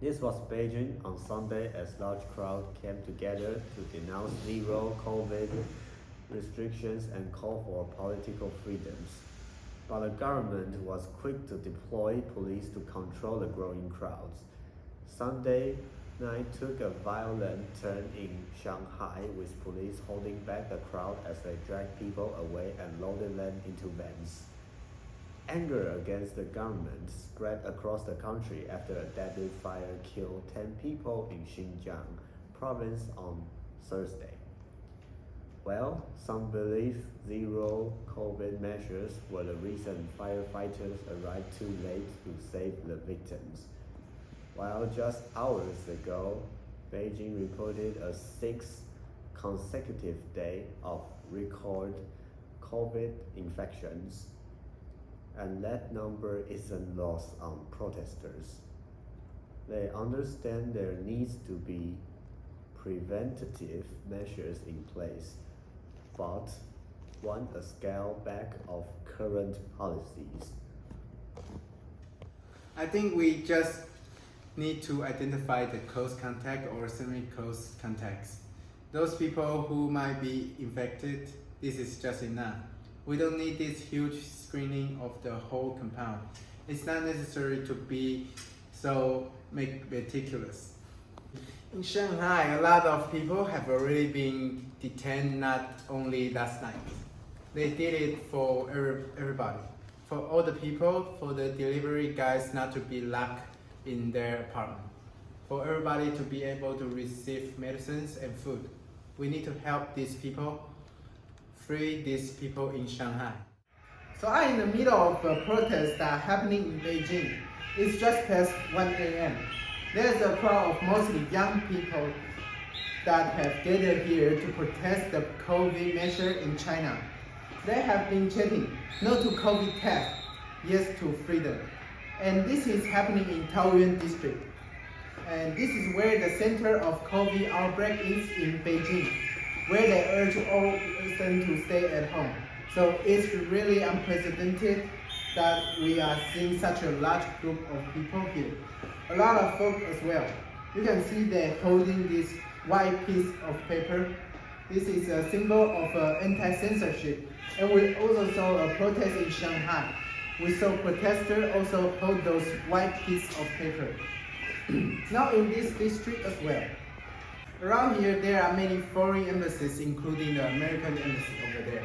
This was Beijing on Sunday as large crowd came together to denounce zero COVID restrictions and call for political freedoms. But the government was quick to deploy police to control the growing crowds. Sunday night took a violent turn in Shanghai, with police holding back the crowd as they dragged people away and loaded them into vans. Anger against the government spread across the country after a deadly fire killed 10 people in Xinjiang province on Thursday. Well, some believe zero COVID measures were the reason firefighters arrived too late to save the victims. While just hours ago, Beijing reported a sixth consecutive day of record COVID infections, and that number isn't lost on protesters. They understand there needs to be preventative measures in place, but want a scale back of current policies. I think we just need to identify the close contact or semi-close contacts. Those people who might be infected, this is just enough. We don't need this huge screening of the whole compound. It's not necessary to be so meticulous. In Shanghai, a lot of people have already been detained not only last night. They did it for everybody. For all the people, for the delivery guys not to be locked in their apartment. For everybody to be able to receive medicines and food. We need to help these people, free these people in Shanghai. So I'm in the middle of a protest that happening in Beijing. It's just past 1 a.m. There's a crowd of mostly young people that have gathered here to protest the COVID measure in China. They have been chanting, "No to COVID test, yes to freedom." And this is happening in Taoyuan district. And this is where the center of COVID outbreak is in Beijing, where they urge all Western to stay at home. So it's really unprecedented that we are seeing such a large group of people here. A lot of folk as well. You can see they're holding this white piece of paper. This is a symbol of anti-censorship. And we also saw a protest in Shanghai. We saw protesters also hold those white pieces of paper. Now in this district as well. Around here there are many foreign embassies, including the American embassy over there.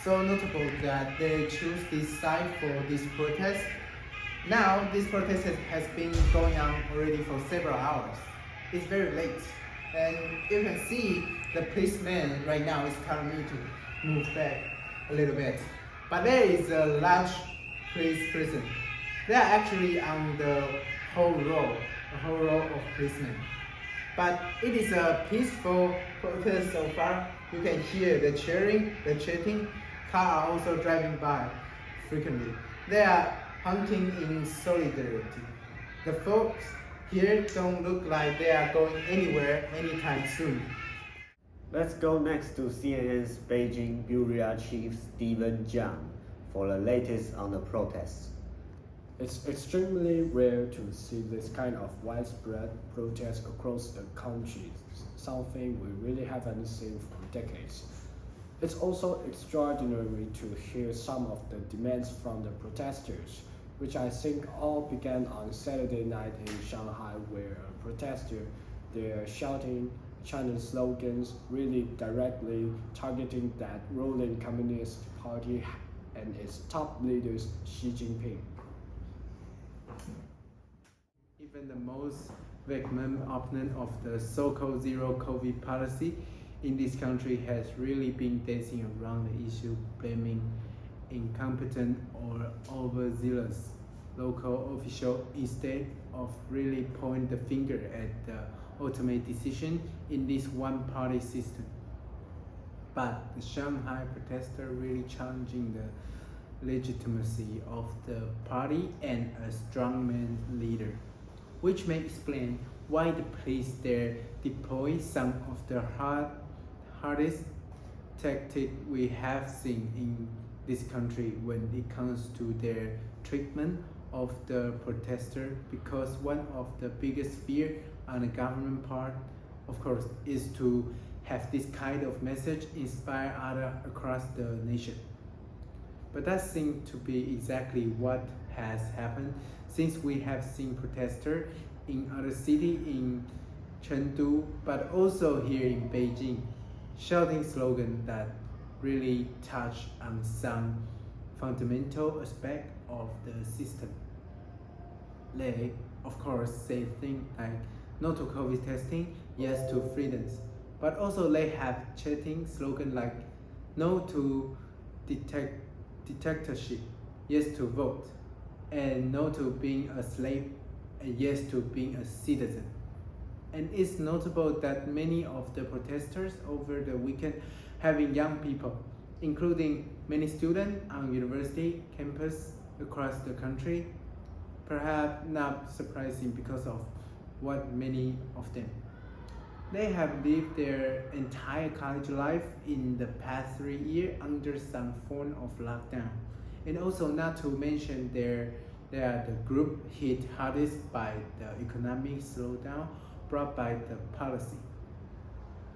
So notable that they choose this site for this protest. Now this protest has been going on already for several hours. It's very late. And you can see the policeman right now is telling me to move back a little bit. But there is a large police prison. They are actually on the whole row of policemen. But it is a peaceful protest so far. You can hear the cheering, the chanting. Cars are also driving by frequently. They are honking in solidarity. The folks here don't look like they are going anywhere anytime soon. Let's go next to CNN's Beijing Bureau Chief Stephen Jiang for the latest on the protests. It's extremely rare to see this kind of widespread protest across the country, something we really haven't seen for decades. It's also extraordinary to hear some of the demands from the protesters, which I think all began on Saturday night in Shanghai, where protesters they're shouting China's slogans, really directly targeting that ruling Communist Party and its top leaders Xi Jinping. Even the most vehement opponent of the so-called zero COVID policy in this country has really been dancing around the issue, blaming incompetent or overzealous local officials instead of really pointing the finger at the ultimate decision in this one-party system. But the Shanghai protesters really challenging the legitimacy of the party and a strongman leader, which may explain why the police there deploy some of the hardest tactics we have seen in this country when it comes to their treatment of the protester because one of the biggest fear on the government part, of course, is to have this kind of message inspire others across the nation. But that seems to be exactly what has happened since we have seen protesters in other cities in Chengdu, but also here in Beijing, shouting slogans that really touch on some fundamental aspect of the system. They, of course, say things like no to COVID testing, yes to freedoms, but also they have chatting slogan like no to dictatorship, yes to vote, and no to being a slave, and yes to being a citizen. And it's notable that many of the protesters over the weekend having young people, including many students on university campus across the country, perhaps not surprising because of what many of them. They have lived their entire college life in the past 3 years under some form of lockdown. And also not to mention they are the group hit hardest by the economic slowdown brought by the policy.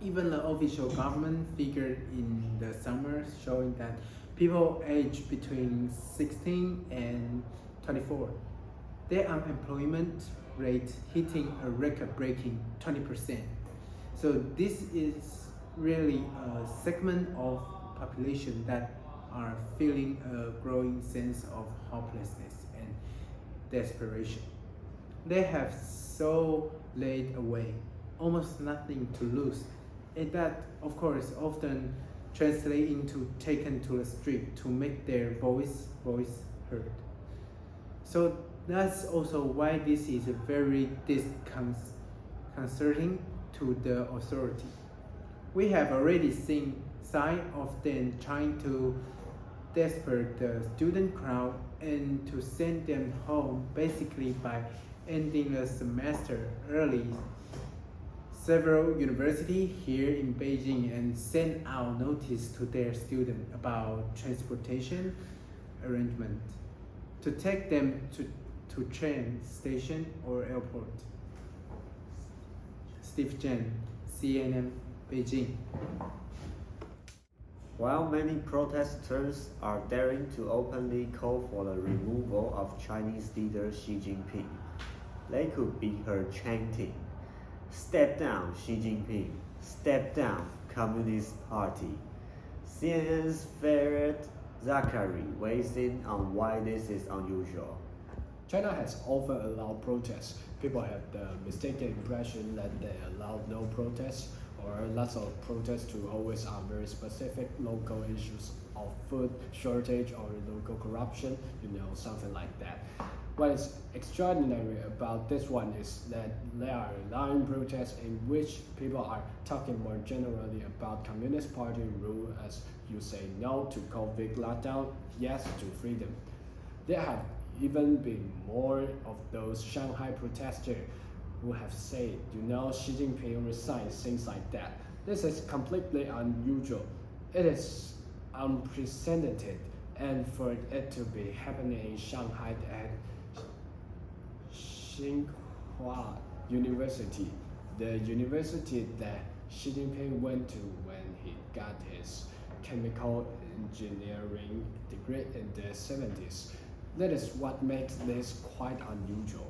Even the official government figure in the summer showing that people aged between 16 and 24, their unemployment rate hitting a record-breaking 20%. So this is really a segment of population that are feeling a growing sense of hopelessness and desperation. They have so laid away, almost nothing to lose, and that of course often translate into taken to the street to make their voice heard. So that's also why this is very disconcerting to the authority. We have already seen signs of them trying to disperse the student crowd and to send them home basically by ending the semester early. Several universities here in Beijing and sent out notice to their students about transportation arrangement to take them to train station or airport. Steve Chen, CNN, Beijing. While many protesters are daring to openly call for the removal of Chinese leader Xi Jinping, they could be heard chanting, "Step down, Xi Jinping! Step down, Communist Party!" CNN's Farrad Zachary weighs in on why this is unusual. China has often allowed protests. People have the mistaken impression that they allowed no protests or lots of protests to always on very specific local issues of food shortage or local corruption, something like that. What is extraordinary about this one is that they are allowing protests in which people are talking more generally about Communist Party rule, as you say no to COVID lockdown, yes to freedom. There have even been more of those Shanghai protesters who have said, Xi Jinping resigned, things like that. This is completely unusual. It is unprecedented, and for it to be happening in Shanghai at Tsinghua University, the university that Xi Jinping went to when he got his chemical engineering degree in the 70s. That is what makes this quite unusual.